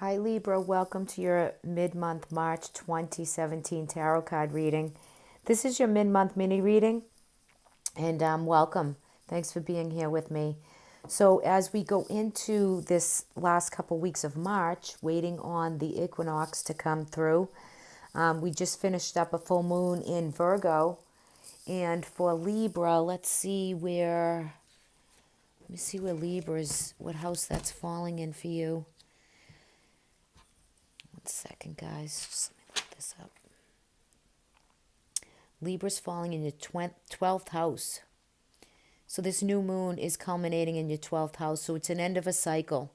Hi Libra, welcome to your mid-month March 2017 tarot card reading. This is your mid-month mini reading, and welcome. Thanks for being here with me. So as we go into this last couple weeks of March, waiting on the equinox to come through, we just finished up a full moon in Virgo, and for Libra, let me see where Libra's, what house that's falling in for you. One second, guys. Just let me look this up. Libra's falling in your 12th house. So this new moon is culminating in your 12th house. So it's an end of a cycle.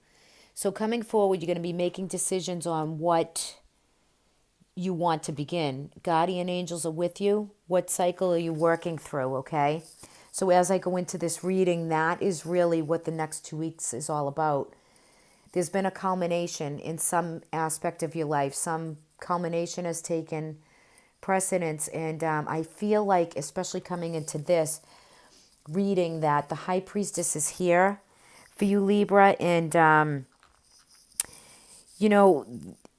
So coming forward, you're going to be making decisions on what you want to begin. Guardian angels are with you. What cycle are you working through, okay? So as I go into this reading, that is really what the next 2 weeks is all about. There's been a culmination in some aspect of your life. Some culmination has taken precedence. And I feel like, especially coming into this reading, that the High Priestess is here for you, Libra. And,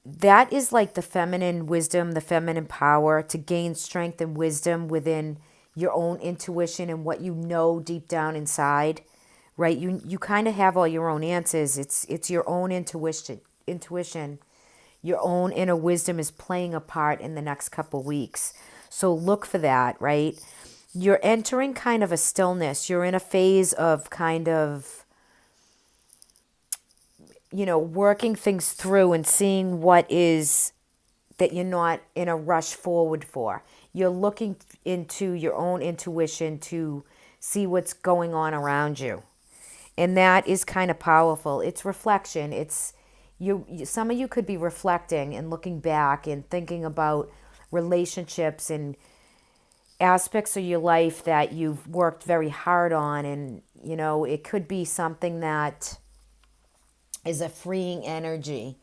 that is like the feminine wisdom, the feminine power to gain strength and wisdom within your own intuition and what you know deep down inside. Right, you kind of have all your own answers. It's your own intuition. Your own inner wisdom is playing a part in the next couple weeks. So look for that, right? You're entering kind of a stillness. You're in a phase of kind of, working things through and seeing what is that you're not in a rush forward for. You're looking into your own intuition to see what's going on around you. And that is kind of powerful. It's reflection. It's some of you could be reflecting and looking back and thinking about relationships and aspects of your life that you've worked very hard on. And, it could be something that is a freeing energy.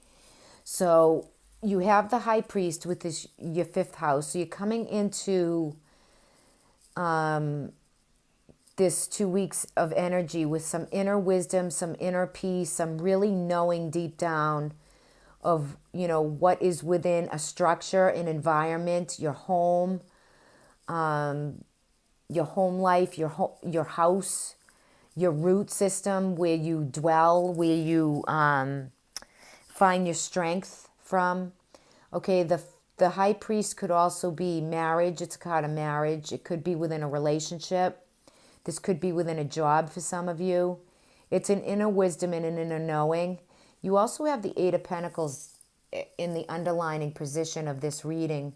So you have the High Priest with your fifth house. So you're coming into this 2 weeks of energy with some inner wisdom, some inner peace, some really knowing deep down of, what is within a structure, an environment, your home, your home life, your house, your root system, where you dwell, where you find your strength from. Okay, the High Priest could also be marriage. It's a card of marriage. It could be within a relationship. This could be within a job for some of you. It's an inner wisdom and an inner knowing. You also have the Eight of Pentacles in the underlining position of this reading.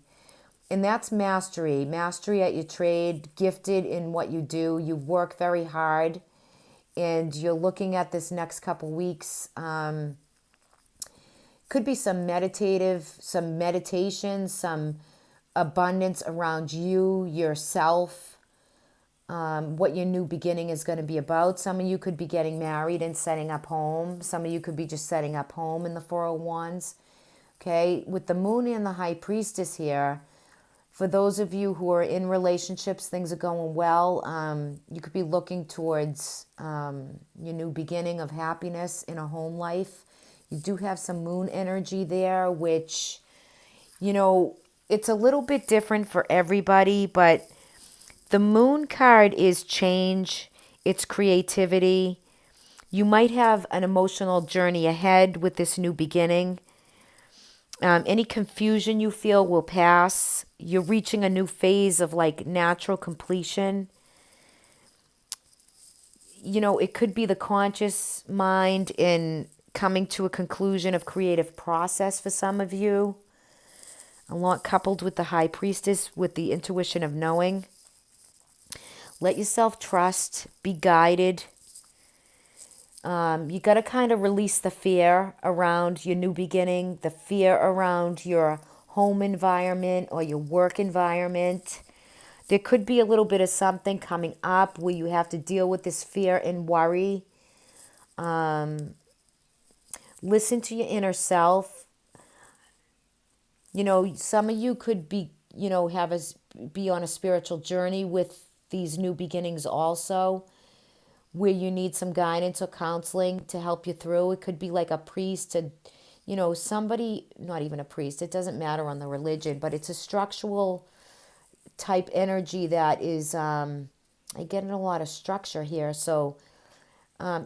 And that's mastery. Mastery at your trade, gifted in what you do. You work very hard. And you're looking at this next couple weeks. Could be some meditation, some abundance around you, yourself. What your new beginning is going to be about. Some of you could be getting married and setting up home. Some of you could be just setting up home in the 401s. Okay, with the moon and the High Priestess here, for those of you who are in relationships, things are going well. You could be looking towards your new beginning of happiness in a home life. You do have some moon energy there, which, it's a little bit different for everybody, but the moon card is change, it's creativity. You might have an emotional journey ahead with this new beginning. Any confusion you feel will pass. You're reaching a new phase of like natural completion. It could be the conscious mind in coming to a conclusion of creative process for some of you. A lot coupled with the High Priestess with the intuition of knowing. Let yourself trust, be guided. You got to kind of release the fear around your new beginning, the fear around your home environment or your work environment. There could be a little bit of something coming up where you have to deal with this fear and worry. Listen to your inner self. Some of you could be, be on a spiritual journey with these new beginnings also, where you need some guidance or counseling to help you through. It could be like a priest to somebody, not even a priest, it doesn't matter on the religion, but it's a structural type energy that is, I get a lot of structure here. So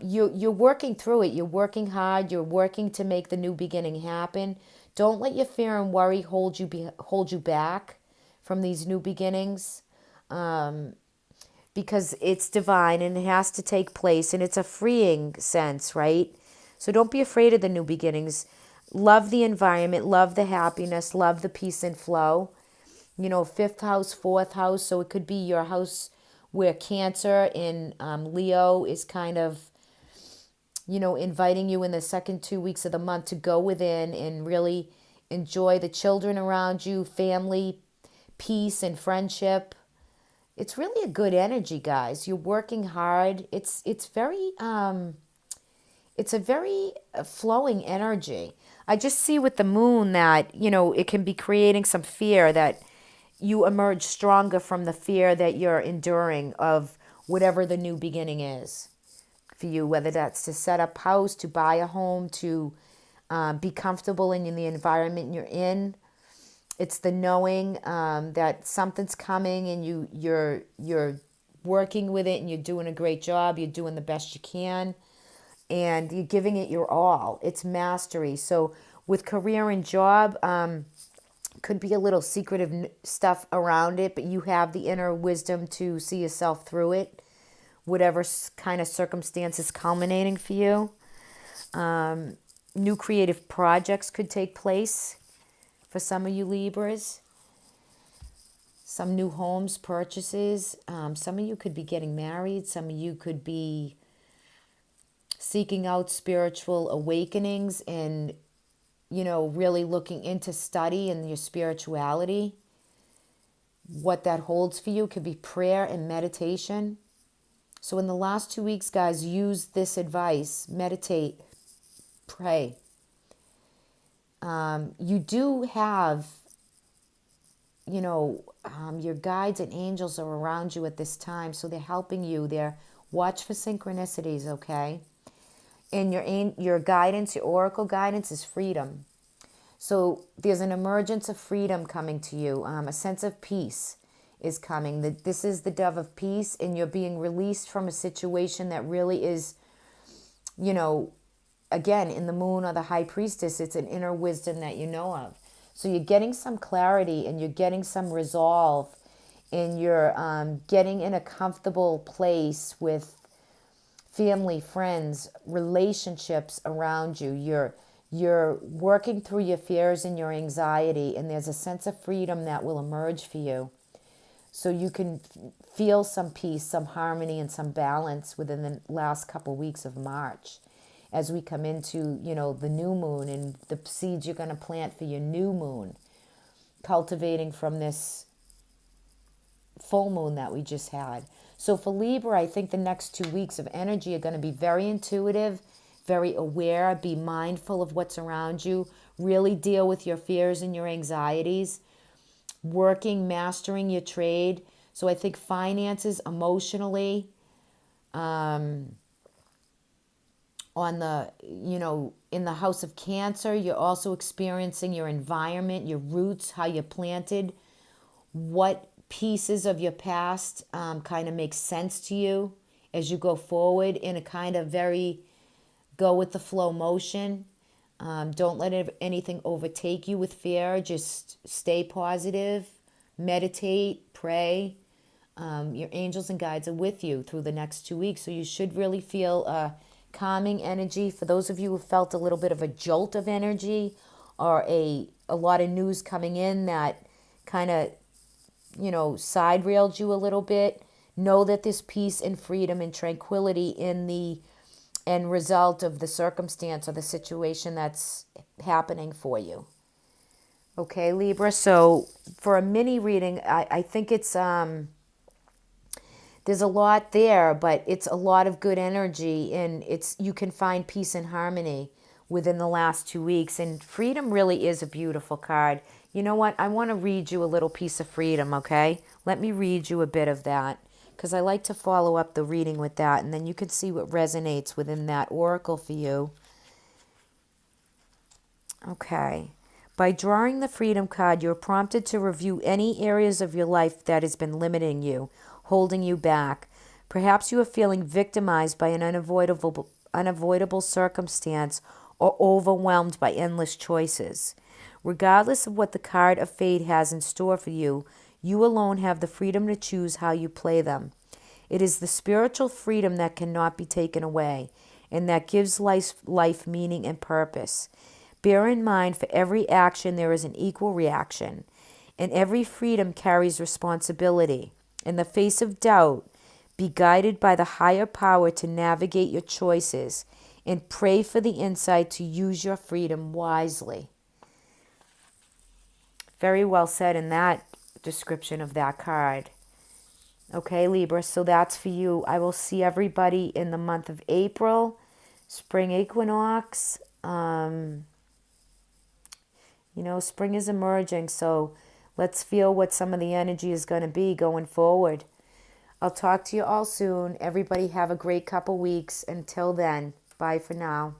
you're working through it. You're working hard. You're working to make the new beginning happen. Don't let your fear and worry hold you back from these new beginnings, because it's divine and it has to take place, and it's a freeing sense, right? So don't be afraid of the new beginnings. Love the environment, love the happiness, love the peace and flow. Fifth house, fourth house. So it could be your house where Cancer in Leo is kind of, inviting you in the second 2 weeks of the month to go within and really enjoy the children around you, family, peace, and friendship. It's really a good energy, guys. You're working hard. It's a very flowing energy. I just see with the moon that, it can be creating some fear, that you emerge stronger from the fear that you're enduring of whatever the new beginning is for you, whether that's to set up house, to buy a home, to be comfortable in the environment you're in. It's the knowing that something's coming, and you're working with it, and you're doing a great job. You're doing the best you can, and you're giving it your all. It's mastery. So with career and job, could be a little secretive stuff around it, but you have the inner wisdom to see yourself through it, whatever kind of circumstance is culminating for you. New creative projects could take place for some of you Libras. Some new homes purchases. Some of you could be getting married. Some of you could be seeking out spiritual awakenings and, really looking into study and your spirituality. What that holds for you could be prayer and meditation. So in the last 2 weeks, guys, use this advice. Meditate, pray. You do have, your guides and angels are around you at this time, so they're helping you. Watch for synchronicities, okay? And your guidance, your oracle guidance is freedom. So there's an emergence of freedom coming to you. A sense of peace is coming. This is the dove of peace, and you're being released from a situation that really is, again, in the moon or the high priestess, it's an inner wisdom that you know of. So you're getting some clarity, and you're getting some resolve, and you're getting in a comfortable place with family, friends, relationships around you. You're working through your fears and your anxiety, and there's a sense of freedom that will emerge for you. So you can feel some peace, some harmony, and some balance within the last couple weeks of March as we come into, the new moon and the seeds you're going to plant for your new moon, cultivating from this full moon that we just had. So for Libra, I think the next 2 weeks of energy are going to be very intuitive, very aware, be mindful of what's around you, really deal with your fears and your anxieties, mastering your trade. So I think finances, emotionally, on the, in the house of Cancer, you're also experiencing your environment, your roots, how you're planted, what pieces of your past kind of make sense to you as you go forward in a kind of very go with the flow motion. Don't let anything overtake you with fear. Just stay positive, meditate, pray. Your angels and guides are with you through the next 2 weeks. So you should really feel a calming energy. For those of you who felt a little bit of a jolt of energy or a lot of news coming in that kind of, side railed you a little bit, know that there's peace and freedom and tranquility in the end result of the circumstance or the situation that's happening for you. Okay, Libra. So for a mini reading, I think it's there's a lot there, but it's a lot of good energy, and you can find peace and harmony within the last 2 weeks. And freedom really is a beautiful card. You know what? I want to read you a little piece of freedom, okay? Let me read you a bit of that, because I like to follow up the reading with that, and then you can see what resonates within that oracle for you. Okay. By drawing the Freedom card, you're prompted to review any areas of your life that has been limiting you, holding you back. Perhaps you are feeling victimized by an unavoidable circumstance or overwhelmed by endless choices. Regardless of what the card of fate has in store for you, you alone have the freedom to choose how you play them. It is the spiritual freedom that cannot be taken away, and that gives life meaning and purpose. Bear in mind, for every action there is an equal reaction, and every freedom carries responsibility. In the face of doubt, be guided by the higher power to navigate your choices, and pray for the insight to use your freedom wisely. Very well said in that description of that card. Okay, Libra, so that's for you. I will see everybody in the month of April, spring equinox. Spring is emerging, so let's feel what some of the energy is going to be going forward. I'll talk to you all soon. Everybody have a great couple weeks. Until then, bye for now.